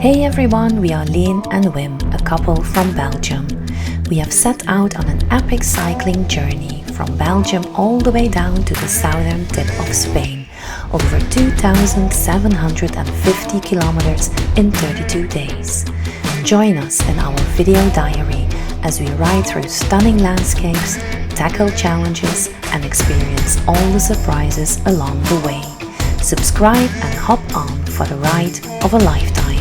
Hey everyone, we are Leen and Wim, a couple from Belgium. We have set out on an epic cycling journey from Belgium all the way down to the southern tip of Spain, over 2,750 kilometers in 32 days. Join us in our video diary as we ride through stunning landscapes, tackle challenges and experience all the surprises along the way. Subscribe and hop on for the ride of a lifetime.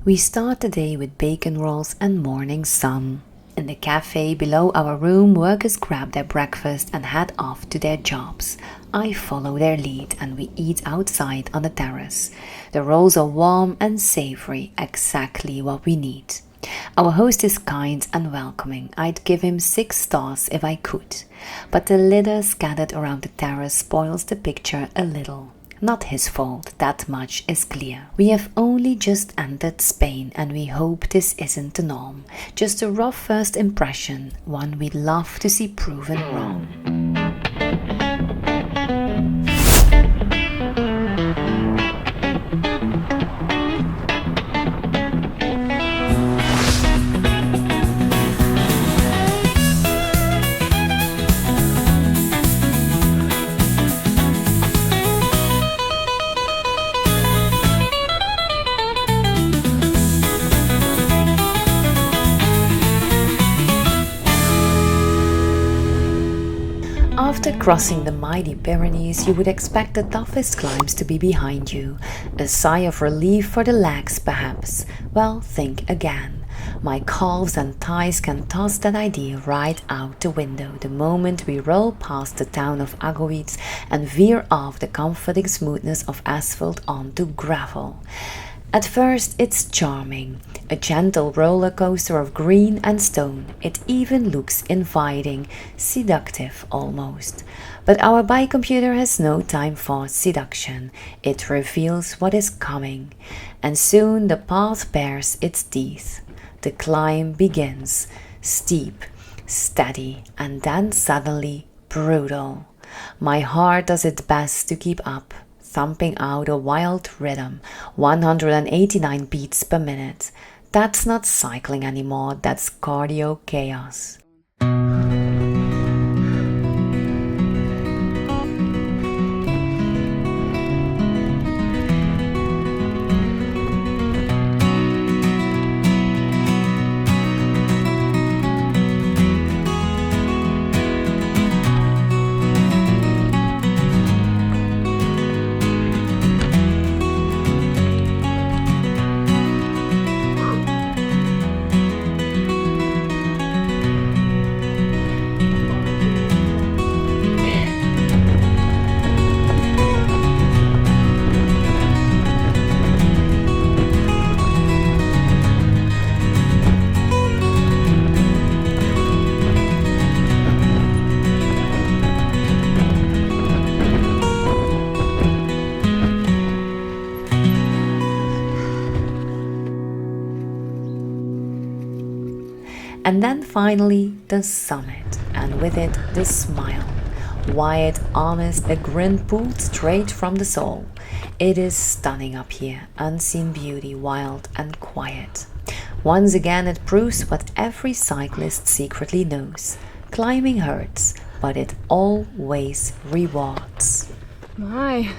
We start the day with bacon rolls and morning sun. In the café below our room, workers grab their breakfast and head off to their jobs. I follow their lead and we eat outside on the terrace. The rolls are warm and savory, exactly what we need. Our host is kind and welcoming. I'd give him 6 stars if I could. But the litter scattered around the terrace spoils the picture a little. Not his fault, that much is clear. We have only just entered Spain and we hope this isn't the norm. Just a rough first impression, one we'd love to see proven wrong. After crossing the mighty Pyrenees, you would expect the toughest climbs to be behind you. A sigh of relief for the legs, perhaps. Well, think again. My calves and thighs can toss that idea right out the window the moment we roll past the town of Agoitz and veer off the comforting smoothness of asphalt onto gravel. At first, it's charming, a gentle roller coaster of green and stone. It even looks inviting, seductive almost. But our bike computer has no time for seduction. It reveals what is coming, and soon the path bares its teeth. The climb begins, steep, steady, and then suddenly brutal. My heart does its best to keep up, thumping out a wild rhythm, 189 beats per minute. That's not cycling anymore, that's cardio chaos. And then finally the summit, and with it the smile. Wide, honest, a grin pulled straight from the soul. It is stunning up here, unseen beauty, wild and quiet. Once again it proves what every cyclist secretly knows. Climbing hurts, but it always rewards. My.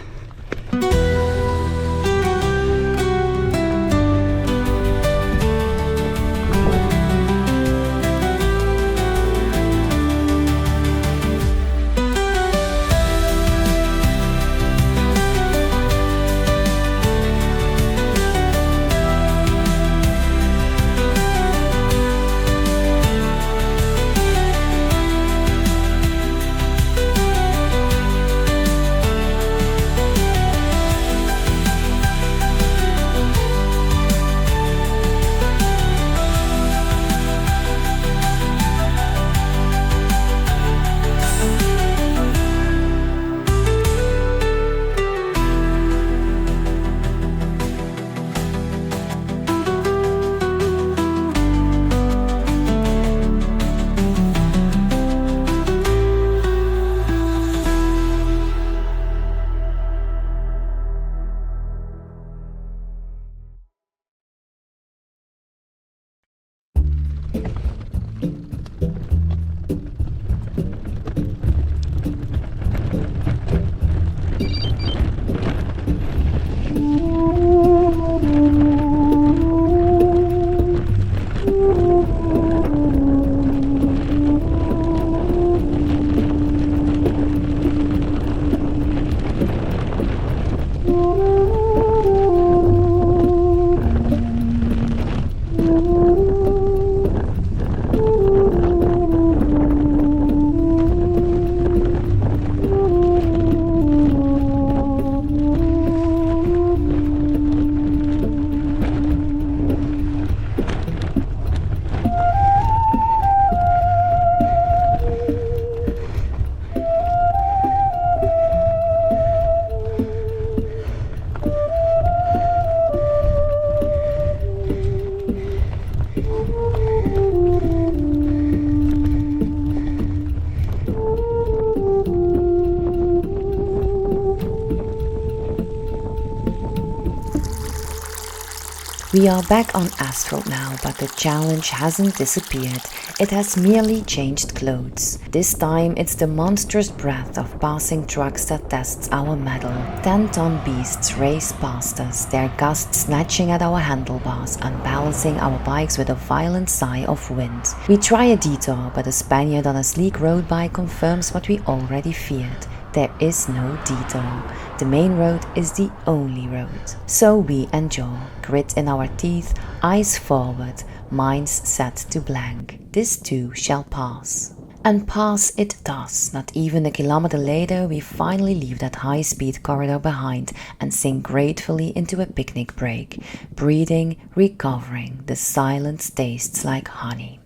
We are back on asphalt now, but the challenge hasn't disappeared. It has merely changed clothes. This time it's the monstrous breath of passing trucks that tests our mettle. 10-ton beasts race past us, their gusts snatching at our handlebars and balancing our bikes with a violent sigh of wind. We try a detour, but a Spaniard on a sleek road bike confirms what we already feared. There is no detour. The main road is the only road. So we endure, grit in our teeth, eyes forward, minds set to blank. This too shall pass. And pass it does. Not even a kilometer later, we finally leave that high-speed corridor behind and sink gratefully into a picnic break. Breathing, recovering, the silence tastes like honey.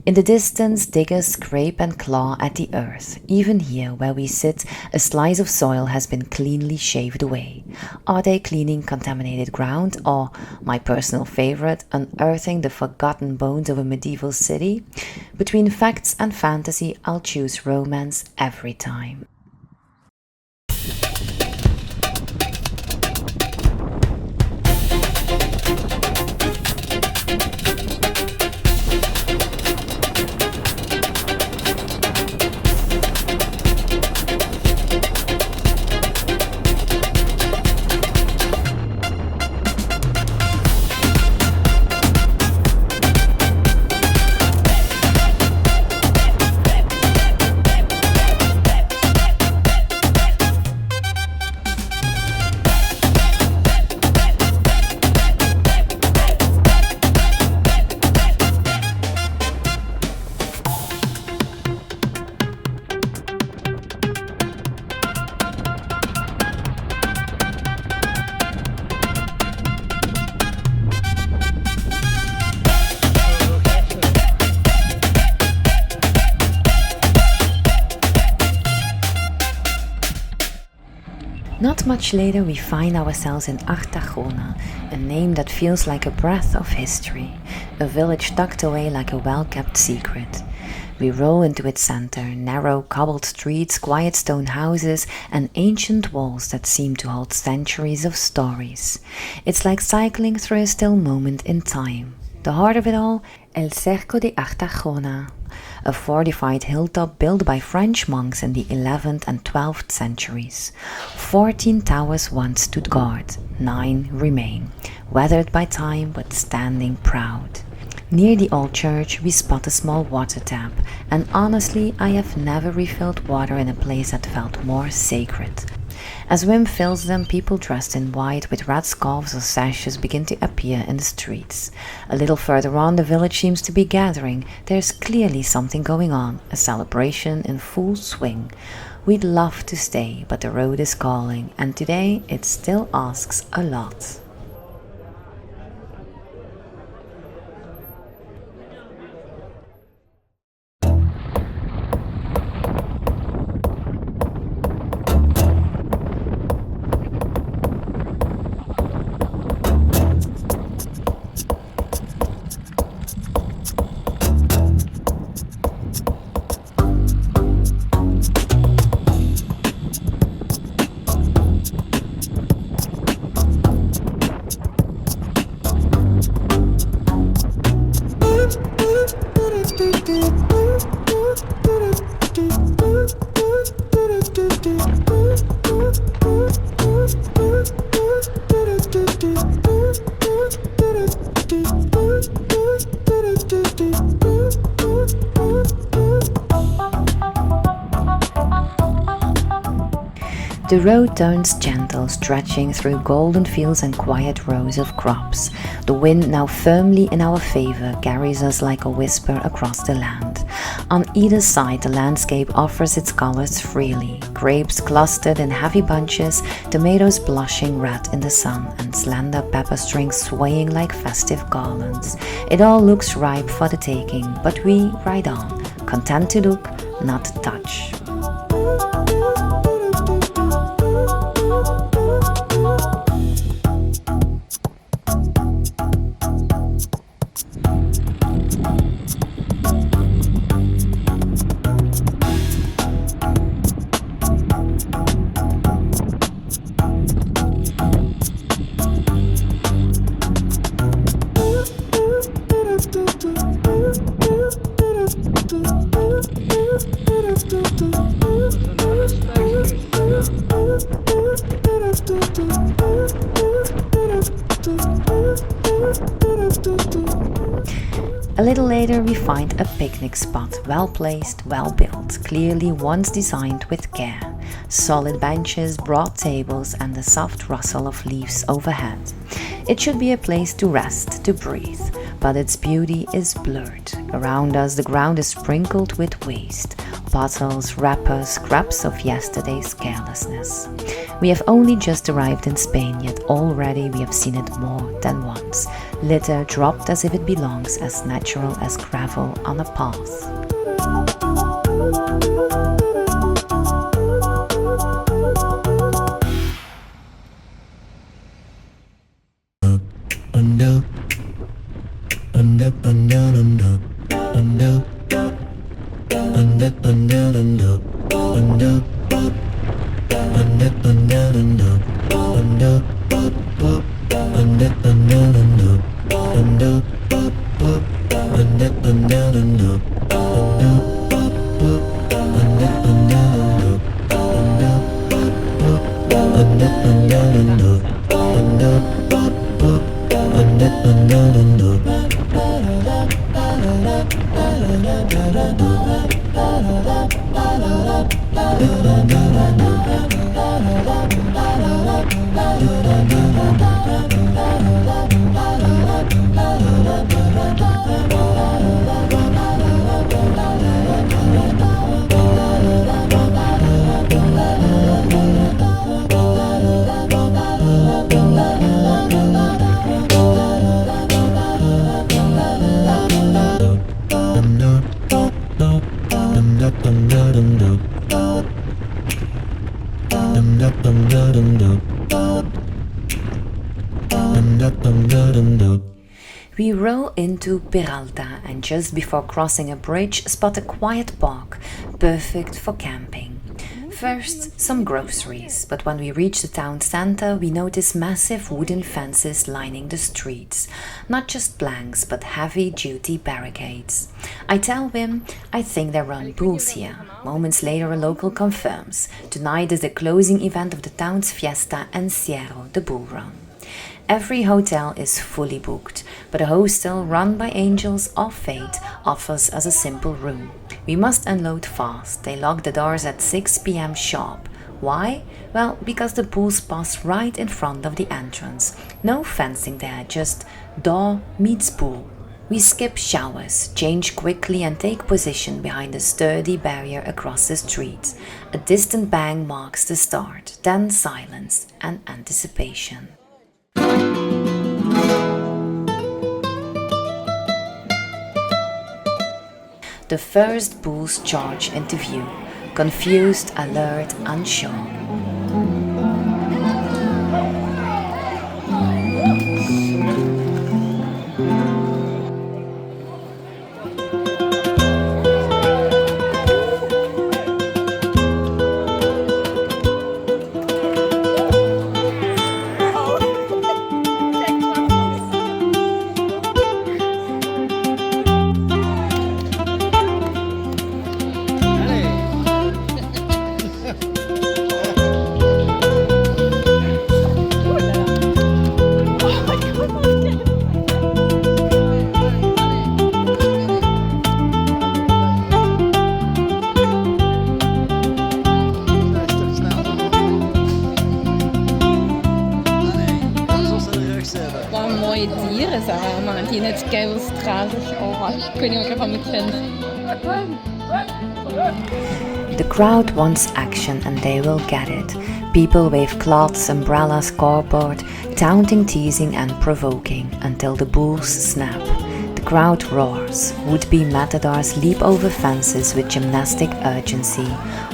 In the distance, diggers scrape and claw at the earth. Even here, where we sit, a slice of soil has been cleanly shaved away. Are they cleaning contaminated ground, or, my personal favorite, unearthing the forgotten bones of a medieval city? Between facts and fantasy, I'll choose romance every time. Not much later we find ourselves in Artaona, a name that feels like a breath of history, a village tucked away like a well-kept secret. We roll into its center, narrow cobbled streets, quiet stone houses, and ancient walls that seem to hold centuries of stories. It's like cycling through a still moment in time. The heart of it all, El Cerco de Artaona, a fortified hilltop built by French monks in the 11th and 12th centuries. 14 towers once stood guard, 9 remain, weathered by time but standing proud. Near the old church we spot a small water tap, and honestly I have never refilled water in a place that felt more sacred. As Wim fills them, people dressed in white with red scarves or sashes begin to appear in the streets. A little further on, the village seems to be gathering. There's clearly something going on, a celebration in full swing. We'd love to stay, but the road is calling, and today it still asks a lot. The road turns gentle, stretching through golden fields and quiet rows of crops. The wind, now firmly in our favor, carries us like a whisper across the land. On either side, the landscape offers its colors freely. Grapes clustered in heavy bunches, tomatoes blushing red in the sun, and slender pepper strings swaying like festive garlands. It all looks ripe for the taking, but we ride on, content to look, not touch. A little later we find a picnic spot, well placed, well built, clearly once designed with care. Solid benches, broad tables and the soft rustle of leaves overhead. It should be a place to rest, to breathe, but its beauty is blurred. Around us the ground is sprinkled with waste. Bottles, wrappers, scraps of yesterday's carelessness. We have only just arrived in Spain, yet already we have seen it more than once. Litter dropped as if it belongs, as natural as gravel on a path. We row into Peralta and just before crossing a bridge spot a quiet park, perfect for camping. First, some groceries, but when we reach the town center we notice massive wooden fences lining the streets. Not just planks, but heavy-duty barricades. I tell Wim I think they run bulls here. Moments later a local confirms. Tonight is the closing event of the town's fiesta Encierro, the bull run. Every hotel is fully booked, but a hostel run by angels of fate offers us a simple room. We must unload fast. They lock the doors at 6 p.m. sharp. Why? Well, because the bulls pass right in front of the entrance. No fencing there, just door meets bull. We skip showers, change quickly and take position behind a sturdy barrier across the street. A distant bang marks the start, then silence and anticipation. The first bulls charge into view, confused, alert, unsure. dieren samen die net keilstraatjes over. Ik weet niet wat ik ervan moet vinden. The crowd wants action and they will get it. People wave cloths, umbrellas, scoreboard, taunting, teasing and provoking until the bulls snap. The crowd roars. Would-be matadors leap over fences with gymnastic urgency.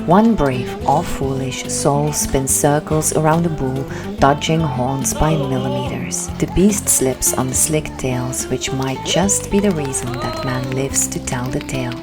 One brave or foolish soul spins circles around the bull, dodging horns by millimeters. The beast slips on slick tails, which might just be the reason that man lives to tell the tale.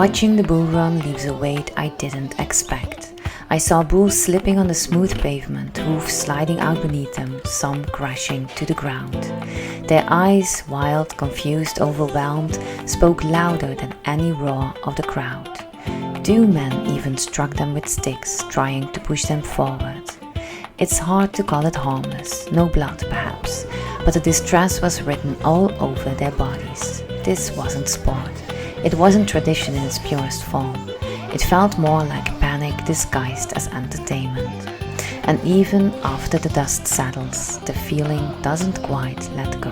Watching the bull run leaves a weight I didn't expect. I saw bulls slipping on the smooth pavement, hoofs sliding out beneath them, some crashing to the ground. Their eyes, wild, confused, overwhelmed, spoke louder than any roar of the crowd. Two men even struck them with sticks, trying to push them forward. It's hard to call it harmless, no blood perhaps, but the distress was written all over their bodies. This wasn't sport. It wasn't tradition in its purest form. It felt more like panic disguised as entertainment. And even after the dust settles, the feeling doesn't quite let go.